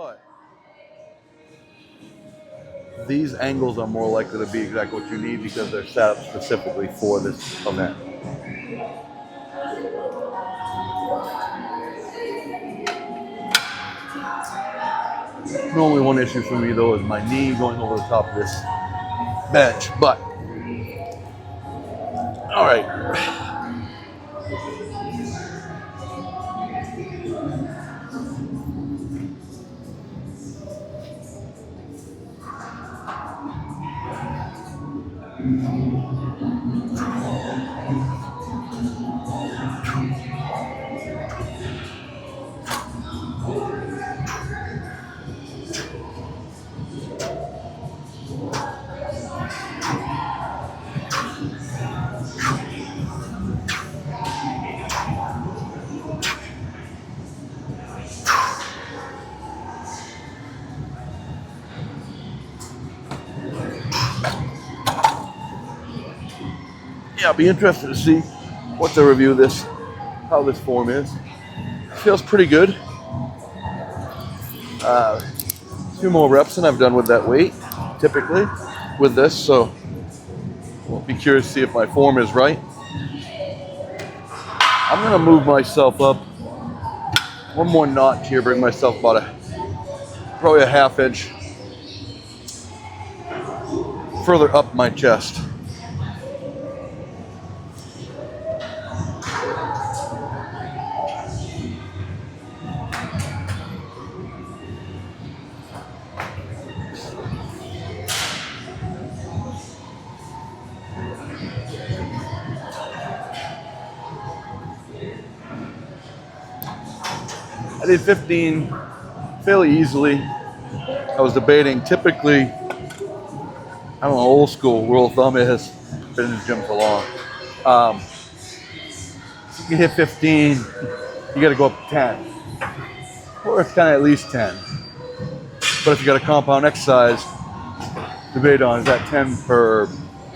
but these angles are more likely to be exactly what you need because they're set up specifically for this event. Normally one issue for me though is my knee going over the top of this bench, but all right. Yeah, I'll be interested to see what the review this, how this form is. Feels pretty good. A few more reps than I've done with that weight, typically, with this, so I'll be curious to see if my form is right. I'm gonna move myself up one more notch here, bring myself about probably a half inch further up my chest. I did 15 fairly easily. I was debating, typically, I don't know, old school rule of thumb is, been in the gym for long. If you hit 15, you gotta go up to 10. Or it's kind of at least 10. But if you got a compound exercise, debate on, is that 10 per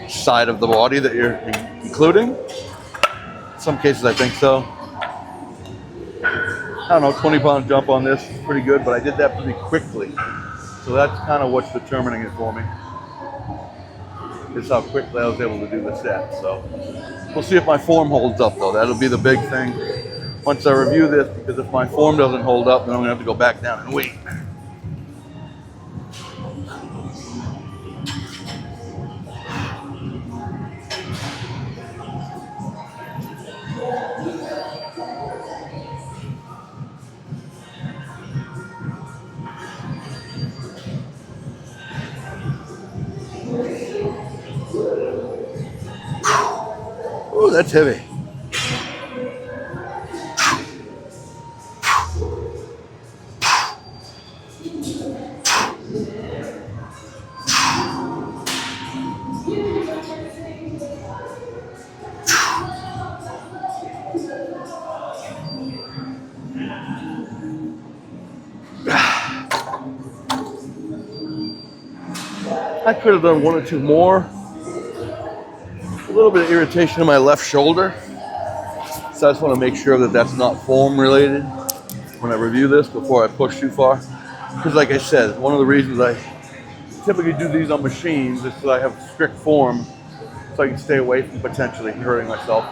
side of the body that you're including? In some cases I think so. I don't know, 20-pound jump on this is pretty good, but I did that pretty quickly. So that's kind of what's determining it for me. Is how quickly I was able to do the set. So we'll see if my form holds up though. That'll be the big thing once I review this, because if my form doesn't hold up, then I'm gonna have to go back down and wait. Oh, that's heavy. I could have done one or two more. A little bit of irritation in my left shoulder. So I just want to make sure that that's not form related when I review this before I push too far. Because like I said, one of the reasons I typically do these on machines is so I have strict form so I can stay away from potentially hurting myself.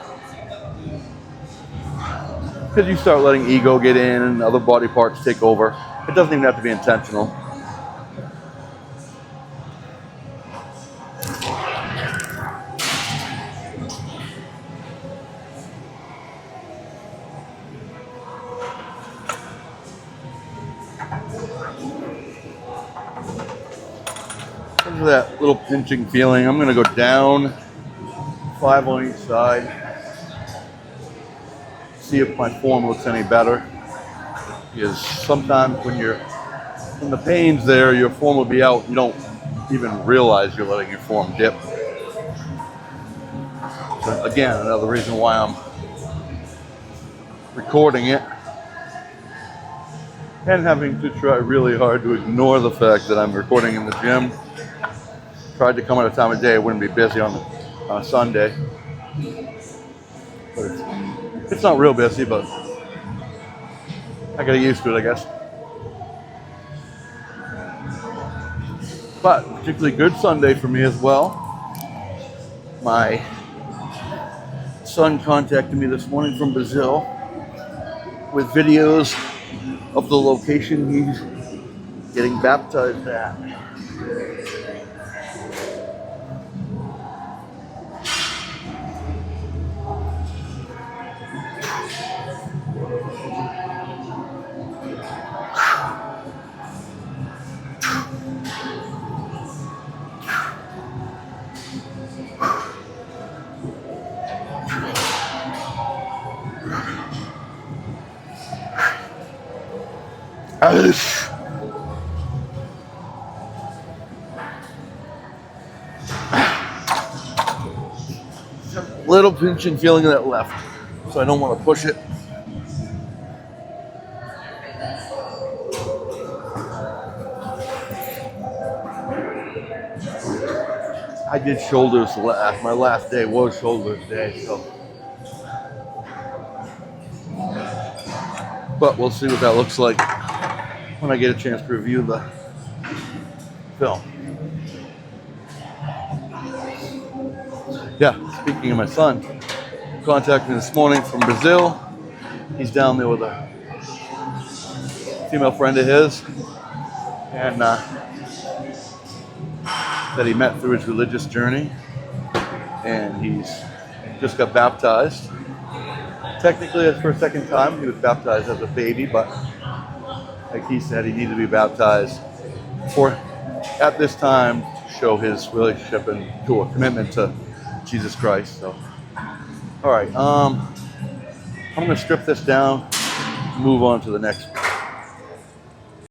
Because you start letting ego get in and other body parts take over. It doesn't even have to be intentional. Look at that little pinching feeling. I'm going to go down 5 on each side. See if my form looks any better. Because sometimes when the pain's there, your form will be out. You don't even realize you're letting your form dip. So again, another reason why I'm recording it. And having to try really hard to ignore the fact that I'm recording in the gym. Tried to come at a time of day I wouldn't be busy on a Sunday. But it's not real busy, but I got used to it, I guess. But particularly good Sunday for me as well. My son contacted me this morning from Brazil with videos of the location he's getting baptized at. Little pinching feeling in that left, so I don't want to push it. I did shoulders my last day was shoulders day, so. But we'll see what that looks like when I get a chance to review the film. Yeah, speaking of my son, he contacted me this morning from Brazil. He's down there with a female friend of his, and that he met through his religious journey, and he's just got baptized. Technically, it's for a second time. He was baptized as a baby, but like he said, he needed to be baptized at this time to show his relationship and to a commitment to Jesus Christ. So, all right, I'm going to strip this down, move on to the next